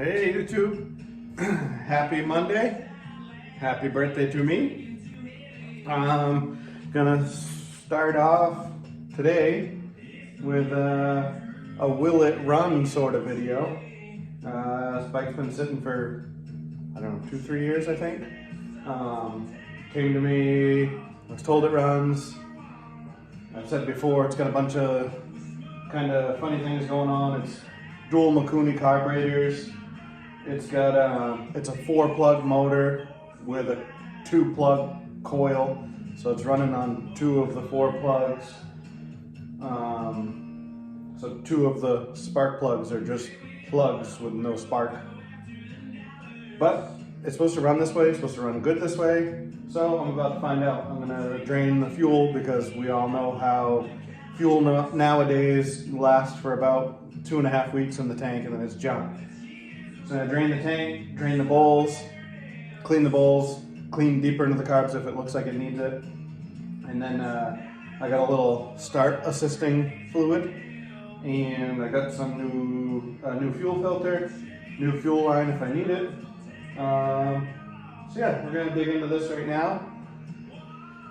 Hey YouTube, happy Monday, happy birthday to me. Gonna start off today with a will it run sort of video. This bike's been sitting for, I don't know, 2-3 years I think. Came to me, I was told it runs. I've said before, it's got a bunch of kind of funny things going on. It's dual Mikuni carburetors. It's got it's a 4-plug motor with a 2-plug coil, so it's running on 2 of the 4 plugs. So 2 of the spark plugs are just plugs with no spark. But it's supposed to run this way, it's supposed to run good this way, so I'm about to find out. I'm gonna drain the fuel because we all know how fuel nowadays lasts for about 2.5 weeks in the tank and then it's junk. So I'm gonna drain the tank, drain the bowls, clean deeper into the carbs if it looks like it needs it. And then I got a little start assisting fluid, and I got some new fuel filter, new fuel line if I need it. So yeah, we're gonna dig into this right now.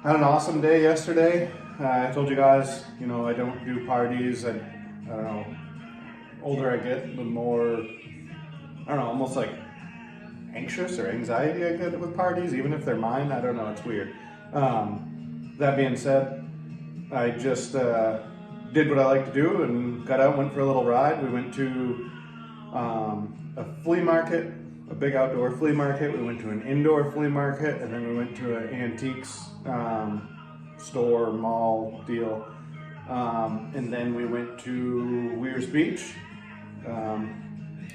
Had an awesome day yesterday. I told you guys, you know, I don't do parties. I don't know, older I get, the more, I don't know, almost like anxious or anxiety I get with parties, even if they're mine. I don't know, it's weird. That being said, I just did what I like to do and got out, went for a little ride. We went to a flea market, a big outdoor flea market. We went to an indoor flea market, and then we went to an antiques store, mall deal. And then we went to Weir's Beach.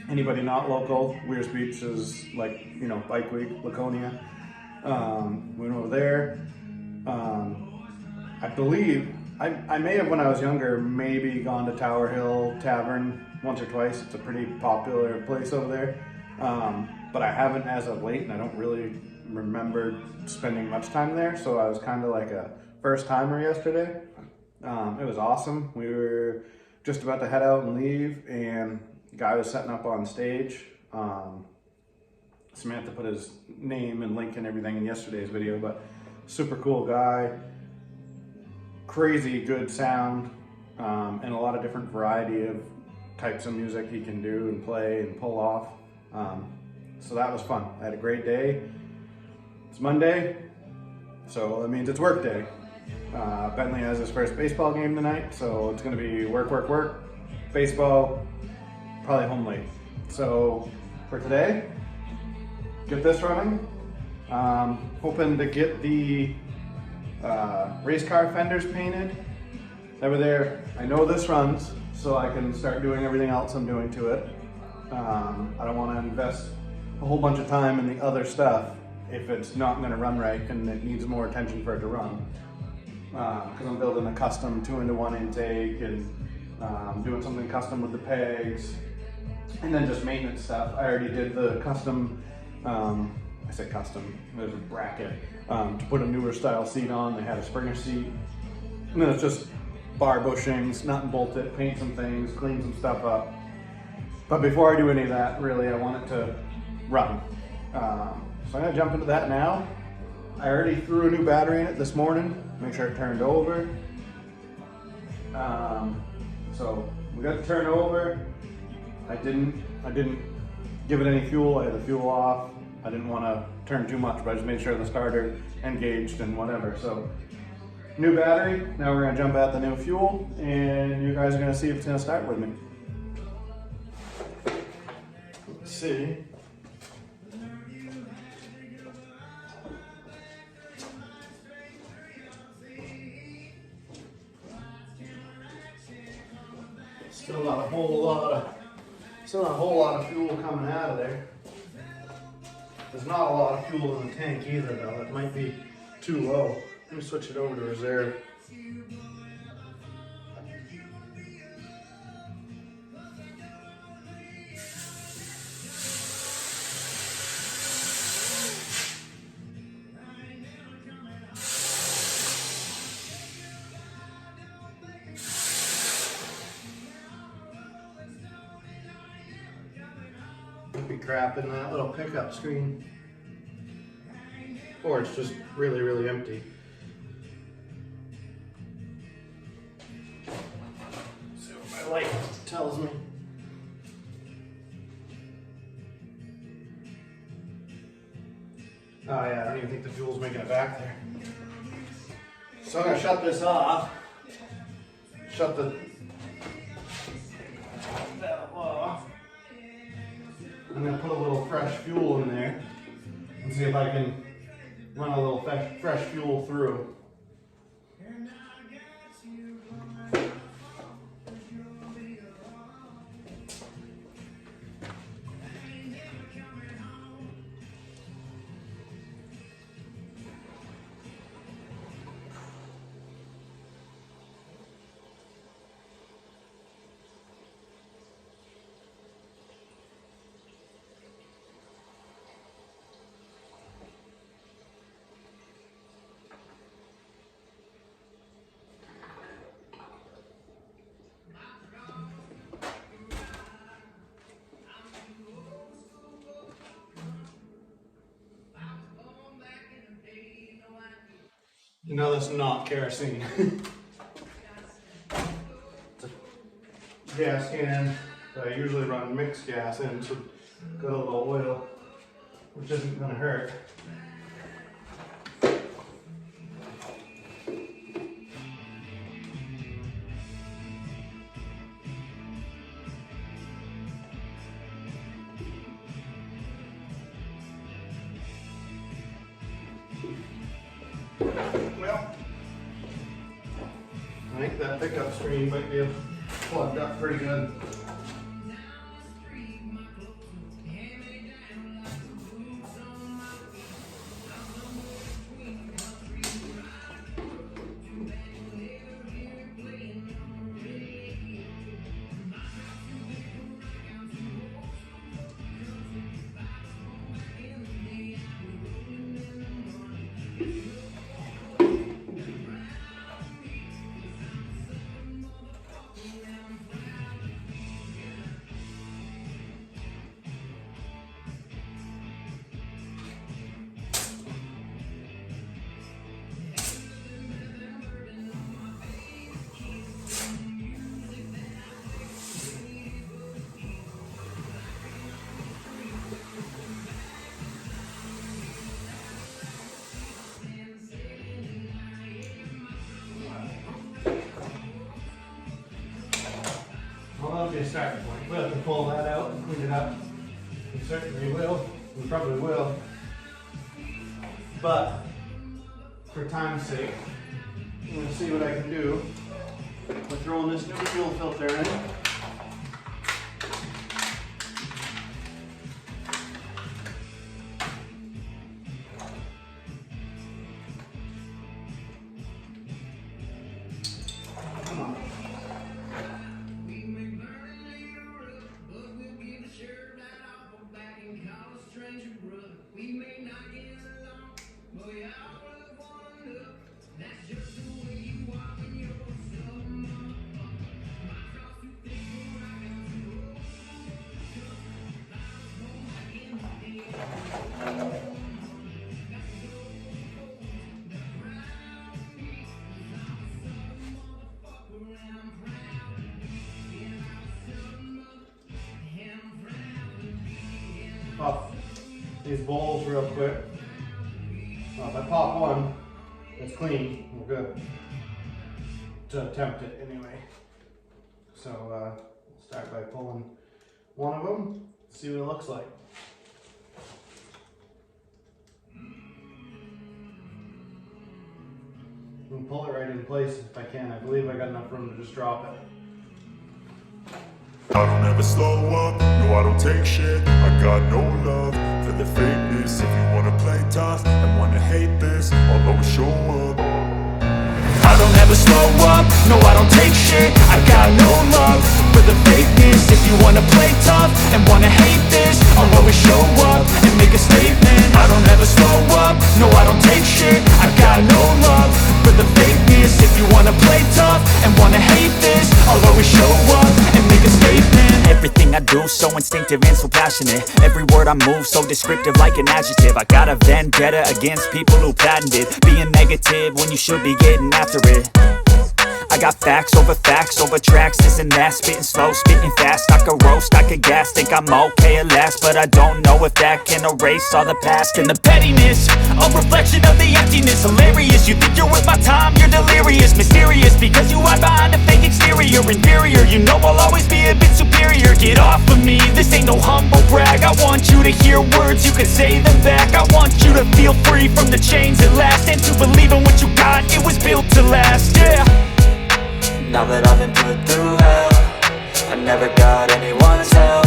Anybody not local, Weir's Beach is like, you know, Bike Week, Laconia. We went over there. I believe, I may have when I was younger, maybe gone to Tower Hill Tavern once or twice. It's a pretty popular place over there. But I haven't as of late, and I don't really remember spending much time there. So I was kind of like a first timer yesterday. It was awesome. We were just about to head out and leave, and the guy was setting up on stage. Samantha put his name and link and everything in yesterday's video, but super cool guy, crazy good sound, and a lot of different variety of types of music he can do and play and pull off. So that was fun. I had a great day. It's Monday, so that means it's work day. Bentley has his first baseball game tonight, so it's gonna be work, work, work, baseball, probably home late. So for today, get this running. Hoping to get the race car fenders painted. Over there, I know this runs, so I can start doing everything else I'm doing to it. I don't want to invest a whole bunch of time in the other stuff if it's not going to run right and it needs more attention for it to run. Because I'm building a custom 2-into-1 intake and doing something custom with the pegs, and then just maintenance stuff. I already did the custom, I said custom, there's a bracket to put a newer style seat on. They had a Springer seat, and then it's just bar bushings, nut and bolt it, paint some things, clean some stuff up. But before I do any of that, really, I want it to run. So I'm gonna jump into that now. I already threw a new battery in it this morning, make sure it turned over. So we got to turn over. I didn't give it any fuel. I had the fuel off. I didn't want to turn too much, but I just made sure the starter engaged and whatever. So new battery. Now we're gonna jump at the new fuel, and you guys are gonna see if it's gonna start with me. Let's see. Still not a whole lot of fuel coming out of there. There's not a lot of fuel in the tank either, though. It might be too low. Let me switch it over to reserve. could be crap in that little pickup screen. Or it's just really, really empty. See what my light tells me. Oh yeah, I don't even think the fuel's making it back there. So I'm gonna shut this off. Shut the valve off. I'm gonna put a little fresh fuel in there and see if I can run a little fresh fuel through. You know that's not kerosene. It's a gas can that I usually run mixed gas in, so got a little oil, which isn't gonna hurt. Well, I think that pickup screen might be plugged up pretty good. That'll be a starting point. We'll have to pull that out and clean it up. We certainly will. We probably will. But for time's sake, I'm going to see what I can do. We're throwing this new fuel filter in. Pop these bowls real quick. Well, if I pop one, it's clean, we're good. To attempt it anyway. So we'll start by pulling one of them, see what it looks like. And pull it right in place if I can. I believe I got enough room to just drop it. I don't ever slow up, no I don't take shit. I got no love for the fakeness. If you wanna play tough and wanna hate this, I'll always show up. I don't ever slow up, no I don't take shit. I got no love for the fakeness. If you wanna play tough and wanna hate this, I'll always show up and make a statement. I don't ever slow up, no I don't take shit. I got no love for the fakeness. If you wanna play tough and wanna hate this, I'll always show up and make a statement. Everything I do do, so instinctive and so passionate. Every word I move, so descriptive like an adjective. I got a vendetta against people who patented being negative when you should be getting after it. I got facts over tracks, this and that. Spitting slow, spitting fast, I could roast, I could gas. Think I'm okay at last, but I don't know if that can erase all the past. And the pettiness, a reflection of the emptiness. Hilarious, you think you're worth my time, you're delirious. Mysterious, because you hide behind a fake exterior. Inferior, you know I'll always be a bit superior. Get off of me, this ain't no humble brag. I want you to hear words, you can say them back. I want you to feel free from the chains at last, and to believe in what you got, it was built to last, yeah. Now that I've been put through hell, I never got anyone's help.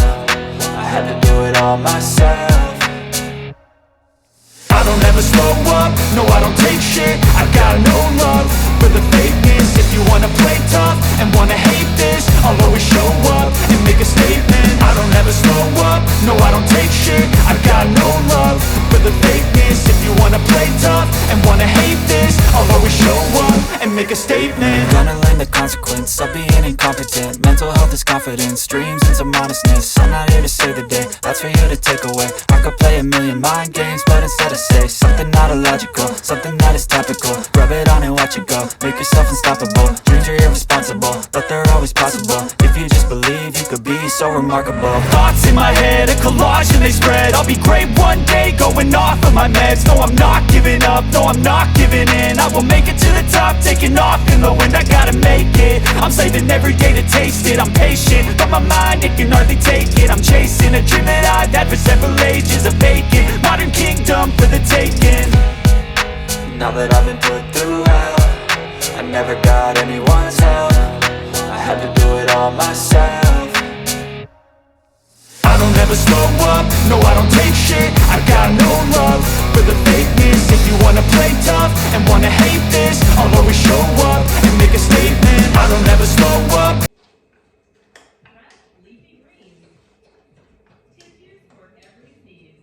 I had to do it all myself. I don't ever slow up, no I don't take shit. I got no love for the fakeness. If you wanna play tough and wanna hate this, I'll always show up and make a statement. I don't ever slow up, no I don't take shit. I got no love for the fakeness. If you wanna play tough and wanna hate this, I'll always show up and make a statement. Gonna learn the consequence of being incompetent. Mental health is confidence, dreams and some modestness. I'm not here to save the day, that's for you to take away. I could play a million mind games, but instead I say something not illogical, something that is topical. Rub it on and watch it go, make yourself unstoppable. Dreams are irresponsible, but they're always possible. If you just believe, you could be so remarkable. Thoughts in my head, a collage and they spread. I'll be great one day, going off of my meds. No, I'm not giving up, no, I'm not giving in. I will make it to the top, taking off in the wind. I gotta make it, I'm saving every day to taste it. I'm patient, but my mind, it can hardly take it. I'm chasing a dream that I've had for several ages. A vacant, modern kingdom for the taking. Now that I've been put through hell, I never got anyone's help. I had to do it all myself. I don't ever slow up, no I don't take shit. I got no love for the fakeness. If you wanna play tough and wanna hate this, I'll always show up and make a statement. I don't ever slow up. Leafy greens. Tissues for every need.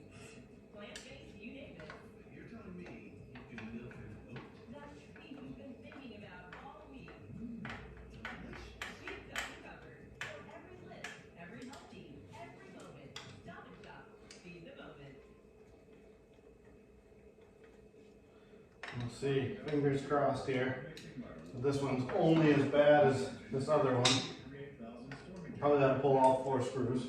Plant-based, you name it. You're telling me you can milk an oat? That's tree you've been thinking about all week. She's got you covered. For every list, every healthy, every moment. Stop and shop. Feed the moment. We'll see. Fingers crossed here. This one's only as bad as this other one. Probably got to pull all 4 screws.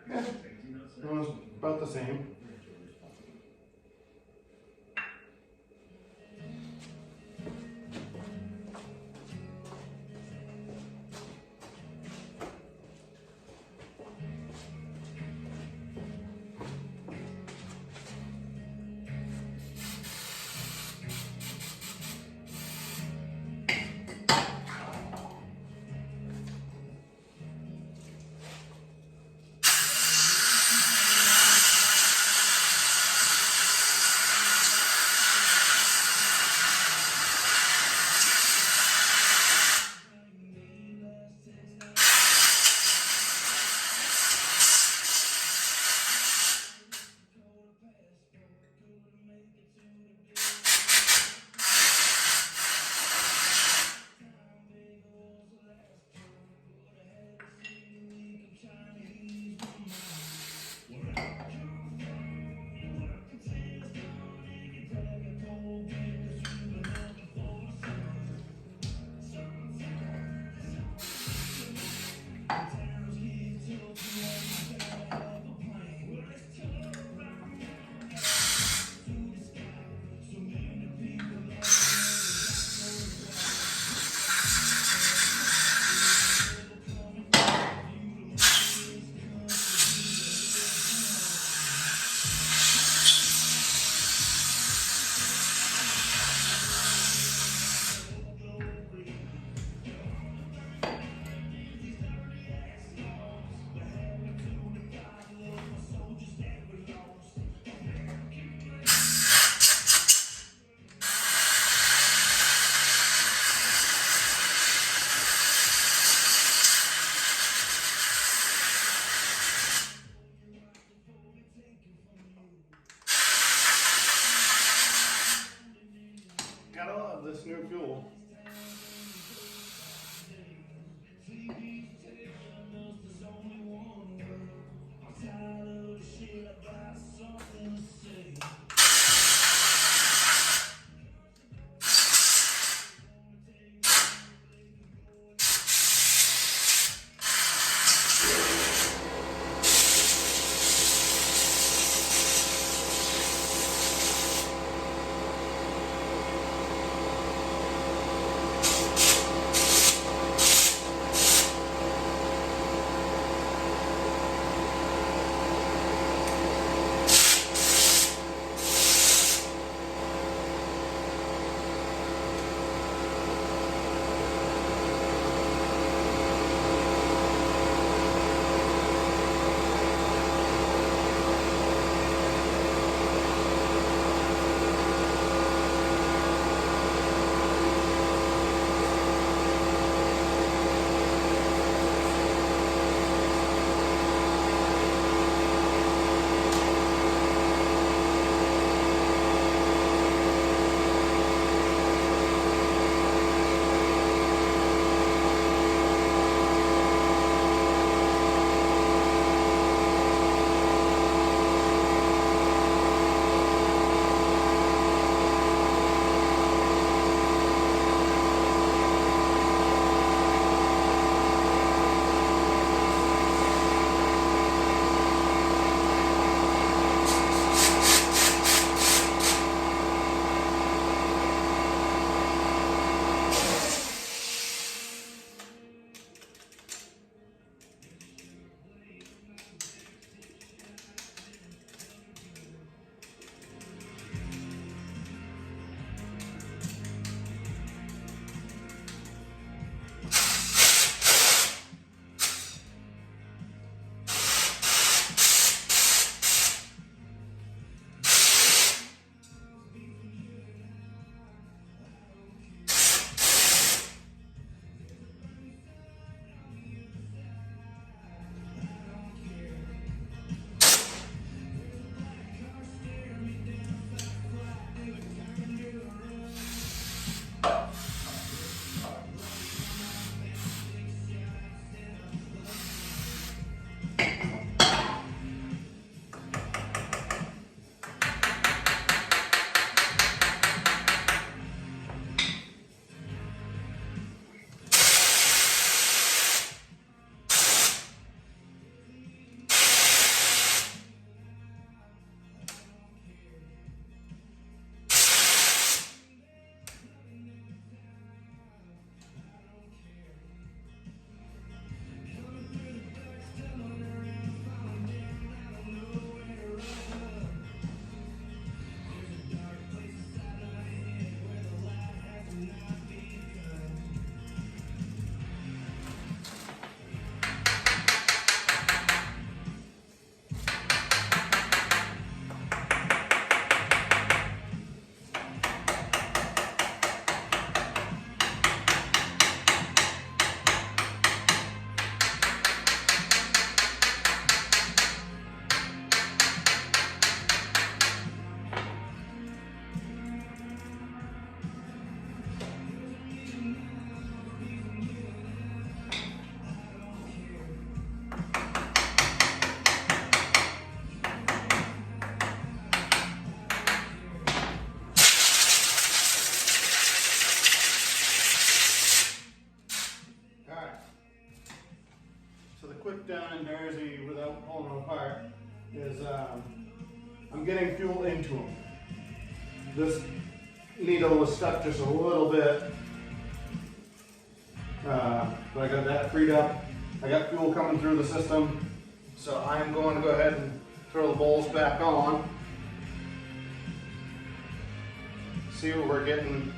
Yeah, it was about the same. down in Jersey without pulling them apart is I'm getting fuel into them. This needle was stuck just a little bit, but I got that freed up. I got fuel coming through the system, so I'm going to go ahead and throw the bowls back on. See what we're getting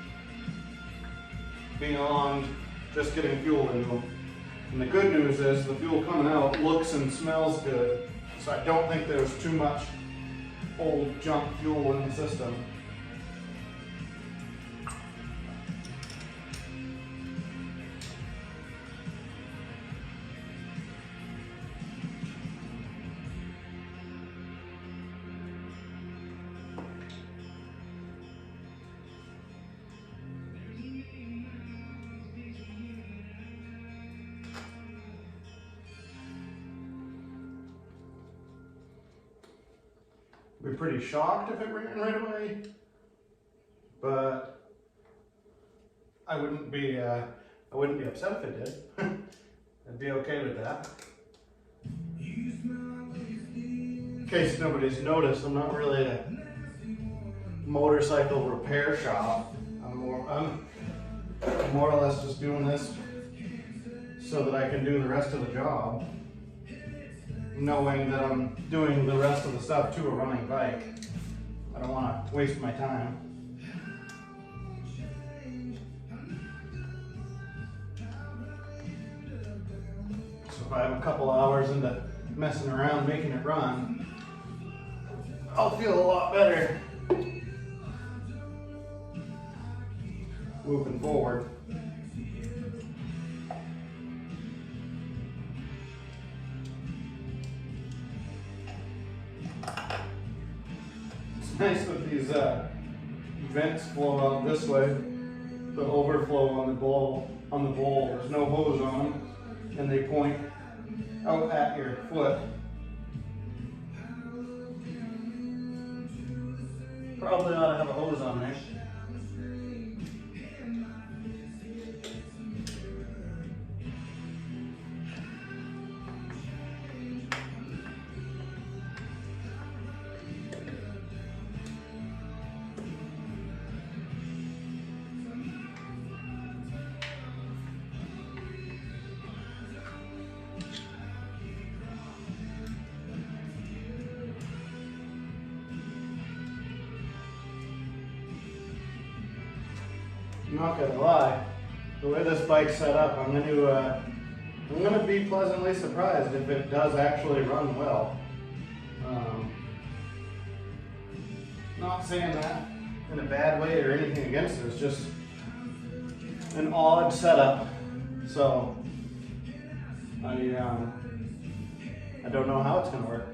beyond just getting fuel into them. And the good news is the fuel coming out looks and smells good, so I don't think there's too much old junk fuel in the system. Be pretty shocked if it ran right away, but I wouldn't be upset if it did. I'd be okay with that. case nobody's noticed, I'm not really a motorcycle repair shop. I'm more or less just doing this so that I can do the rest of the job, knowing that I'm doing the rest of the stuff to a running bike. I don't want to waste my time. So if I have a couple hours into messing around making it run, I'll feel a lot better moving forward. It's nice that these vents flow out this way. The overflow on the bowl, there's no hose on them, and they point out at your foot. Probably ought to have a hose on there. I'm not gonna lie, the way this bike's set up, I'm gonna be pleasantly surprised if it does actually run well. Not saying that in a bad way or anything against it, it's just an odd setup. So I don't know how it's gonna work.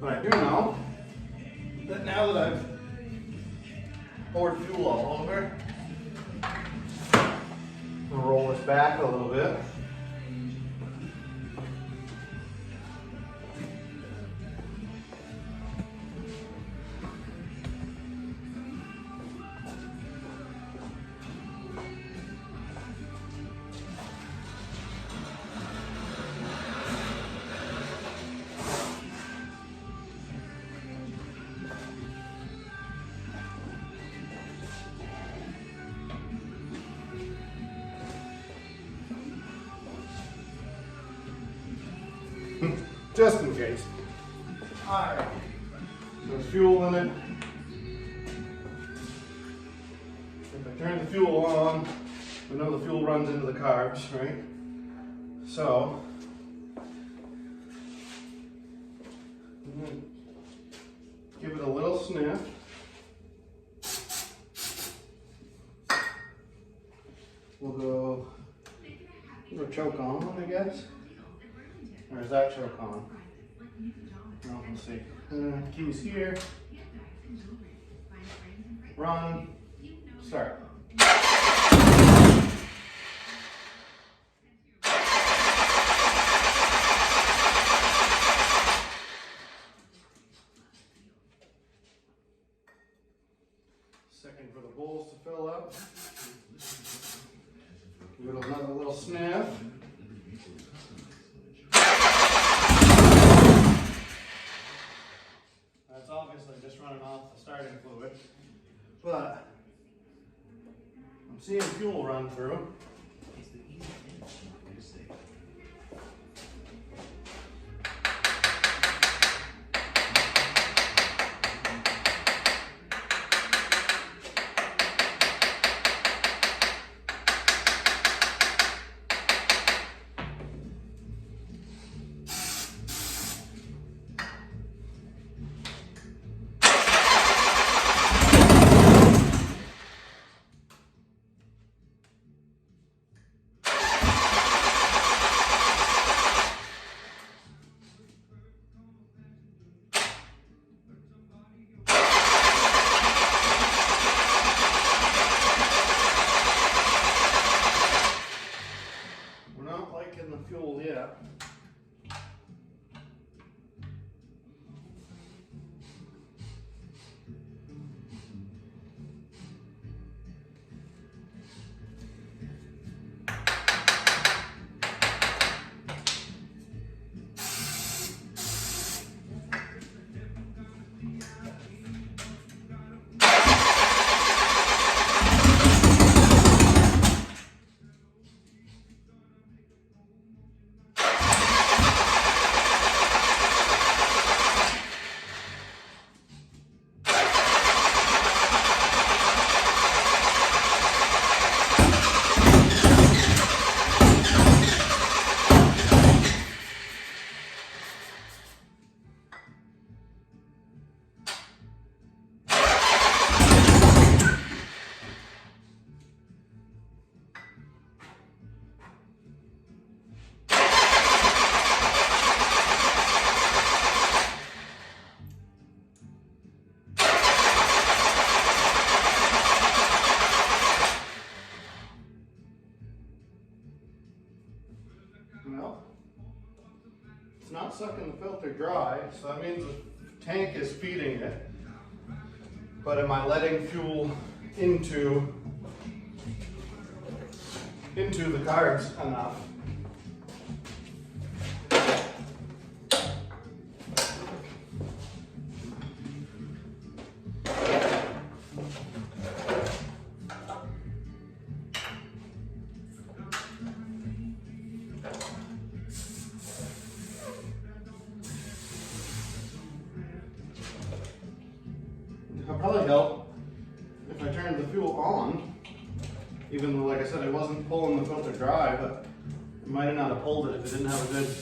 But I do know that now that I've poured fuel all over, I'll roll this back a little bit. Just in case. Alright. There's fuel in it. If I turn the fuel on, we know the fuel runs into the carbs, right? So, I'm gonna give it a little sniff. We'll go choke on, I guess. Or is that choke on? No, we'll see. Keys here. Run. Start. Second for the bowls to fill up. Give it another little sniff. That's obviously just running off the starting fluid, but I'm seeing fuel run through. Fuel yet. Well, it's not sucking the filter dry, so that means the tank is feeding it. But am I letting fuel into the carbs enough? It'll probably help if I turned the fuel on, even though, like I said, it wasn't pulling the filter dry, but it might have not have pulled it if it didn't have a good.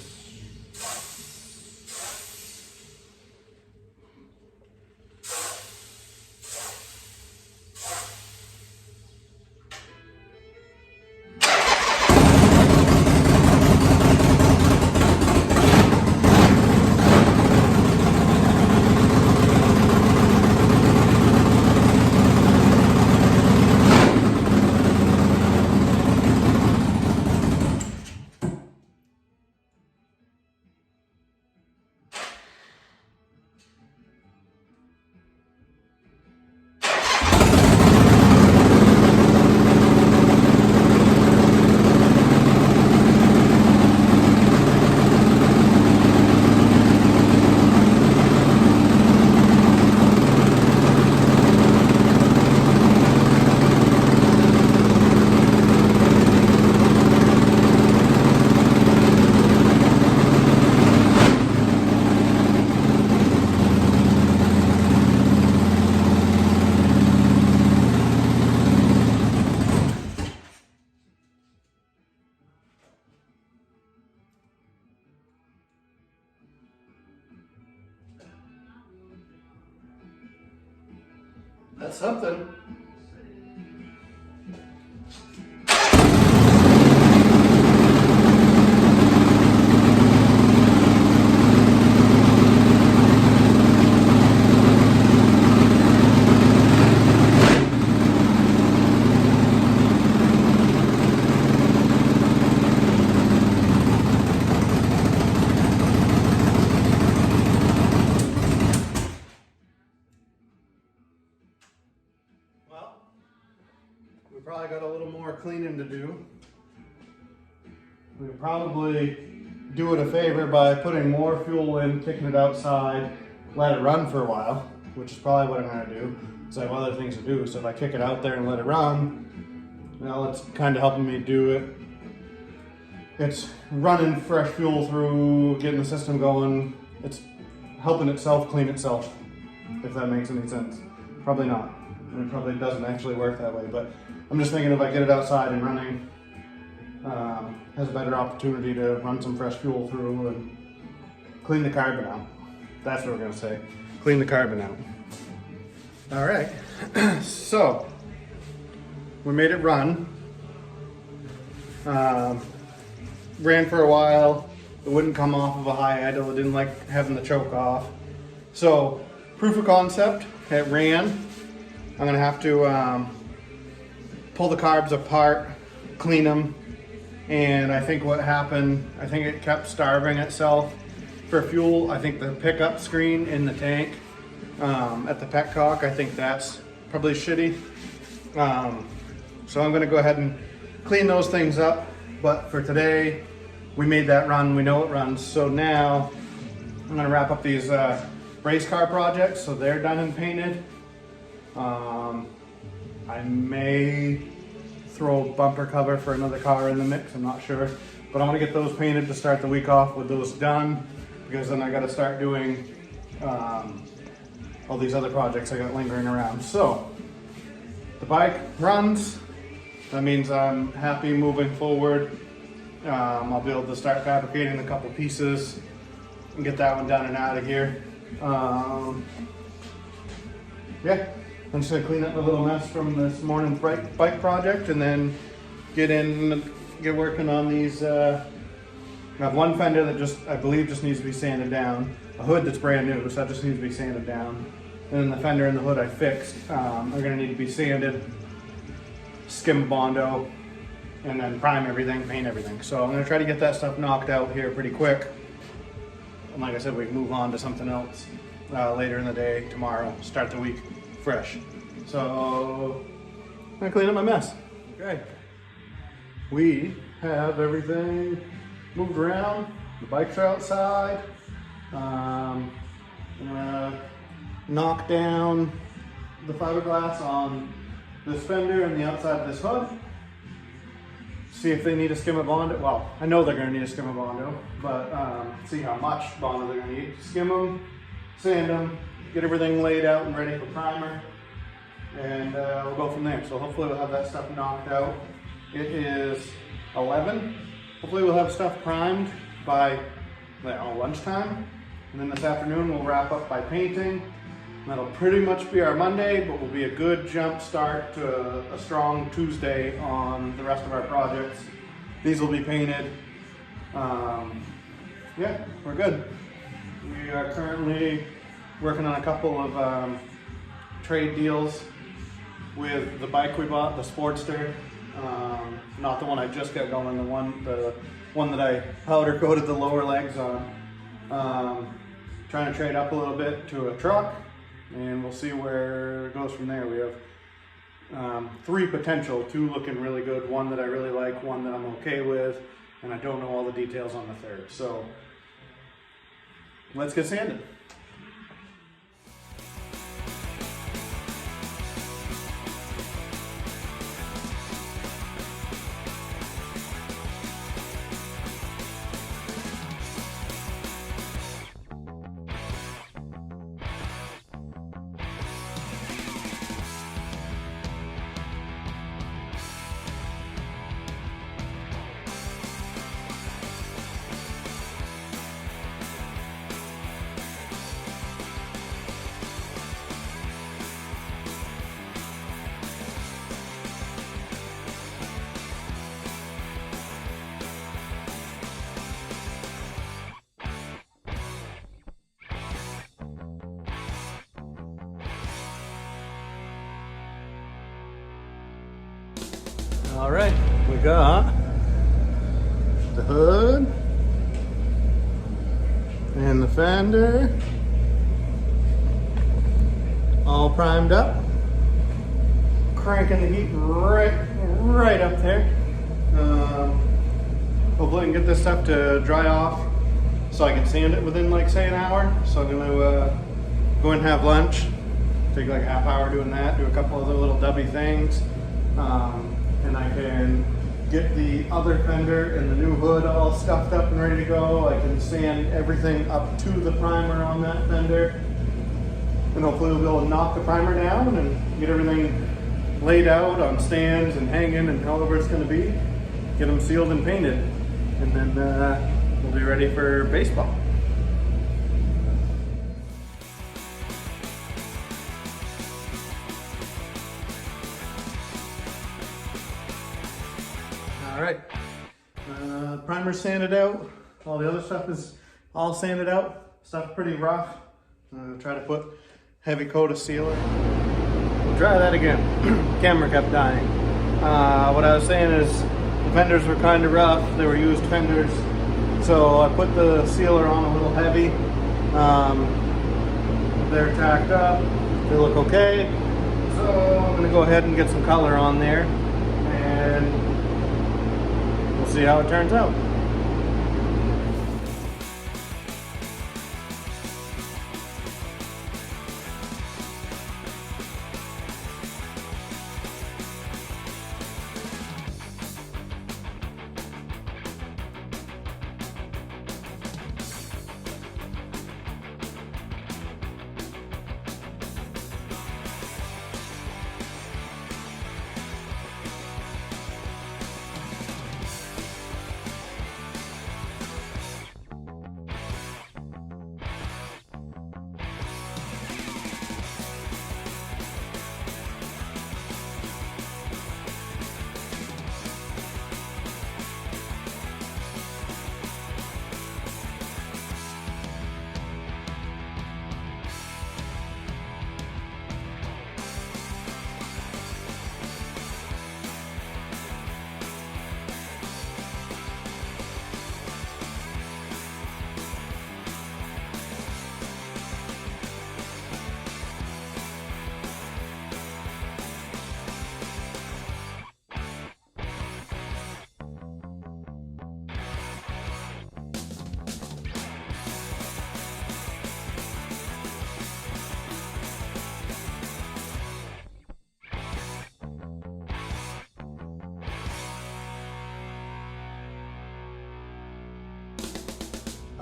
That's something. We probably got a little more cleaning to do. We could probably do it a favor by putting more fuel in, kicking it outside, let it run for a while, which is probably what I'm going to do, because I have other things to do. So if I kick it out there and let it run, well, it's kind of helping me do it. It's running fresh fuel through, getting the system going. It's helping itself clean itself, if that makes any sense. Probably not. And it probably doesn't actually work that way, but I'm just thinking if I get it outside and running, has a better opportunity to run some fresh fuel through and clean the carbon out. That's what we're gonna say. Clean the carbon out. All right, so we made it run. Ran for a while. It wouldn't come off of a high idle. It didn't like having the choke off. So proof of concept, it ran. I'm gonna have to pull the carbs apart, clean them, and I think what happened, I think it kept starving itself for fuel. I think the pickup screen in the tank at the petcock, I think that's probably shitty. So I'm gonna go ahead and clean those things up, but for today, we made that run, we know it runs. So now I'm gonna wrap up these race car projects, so they're done and painted. I may throw a bumper cover for another car in the mix, I'm not sure. But I'm gonna get those painted to start the week off with those done, because then I gotta start doing all these other projects I got lingering around. So, the bike runs, that means I'm happy moving forward. I'll be able to start fabricating a couple pieces and get that one done and out of here. Yeah. I'm just gonna clean up a little mess from this morning's bike project and then get working on these. I have one fender that I believe just needs to be sanded down. A hood that's brand new, so that just needs to be sanded down. And then the fender and the hood I fixed are gonna need to be sanded, skim Bondo, and then prime everything, paint everything. So I'm gonna try to get that stuff knocked out here pretty quick. And like I said, we can move on to something else later in the day, tomorrow, start the week fresh. So I'm gonna clean up my mess. Okay. We have everything moved around. The bikes are outside. I'm gonna knock down the fiberglass on this fender and the outside of this hood. See if they need a skim of Bondo. Well, I know they're gonna need a skim of Bondo, but see how much Bondo they're gonna need. Skim them, sand them, get everything laid out and ready for primer, and we'll go from there. So hopefully we'll have that stuff knocked out. It is 11. Hopefully we'll have stuff primed by lunchtime, and then this afternoon we'll wrap up by painting. That'll pretty much be our Monday, but will be a good jump start to a strong Tuesday on the rest of our projects. These will be painted. Yeah, we're good. We are currently working on a couple of trade deals with the bike we bought, the Sportster. Not the one I just got going, the one that I powder coated the lower legs on. Trying to trade up a little bit to a truck, and we'll see where it goes from there. We have 3 potential, 2 looking really good, 1 that I really like, 1 that I'm okay with, and I don't know all the details on the 3rd. So let's get sanded. All right, we got the hood and the fender all primed up. Cranking the heat right up there. Hopefully I can get this stuff to dry off so I can sand it within like say an hour. So I'm gonna go and have lunch, take like a half hour doing that, do a couple other little dubby things. And I can get the other fender and the new hood all stuffed up and ready to go. I can sand everything up to the primer on that fender, and hopefully we'll be able to knock the primer down and get everything laid out on stands and hanging and however it's going to be. Get them sealed and painted, and then we'll be ready for baseball. All right, primer's sanded out. All the other stuff is all sanded out. Stuff's pretty rough. Try to put heavy coat of sealer. We'll try that again. Camera kept dying. What I was saying is the fenders were kind of rough. They were used fenders. So I put the sealer on a little heavy. They're tacked up. They look okay. So I'm gonna go ahead and get some color on there, and we'll see how it turns out.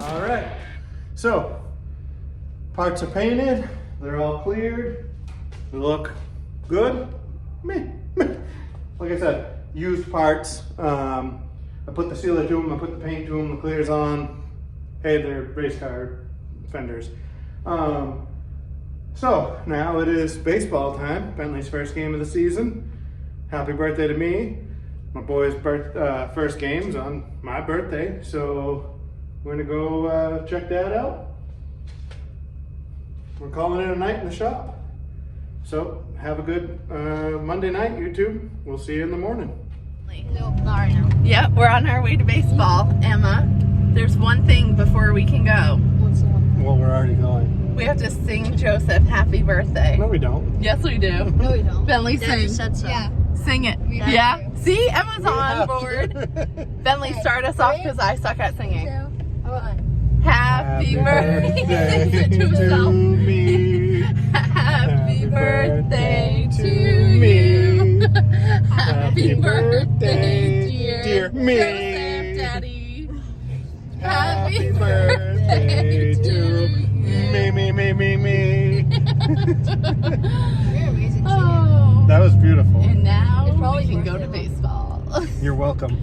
All right, so parts are painted, they're all cleared, they look good. Meh. Like I said, used parts. I put the sealer to them, I put the paint to them, the clear's on. Hey, they're race car fenders. So now it is baseball time, Bentley's first game of the season. Happy birthday to me. My boy's first game's on my birthday, so we're gonna go check that out. We're calling it a night in the shop. So have a good Monday night, YouTube. We'll see you in the morning. Yep, we're on our way to baseball, Emma. There's one thing before we can go. Well, we're already going. We have to sing Joseph happy birthday. No, we don't. Yes, we do. No, we don't. Bentley, Dad sing. just said so. Yeah. Sing it. have Yeah. to. See, Emma's on board. Bentley, start us off because I suck at singing. Happy birthday to to me. Happy birthday to you. Happy birthday, dear me. Joseph Daddy. Happy birthday to me. You're amazing. Oh. That was beautiful. And now It's probably we can worth go to it. baseball. You're welcome.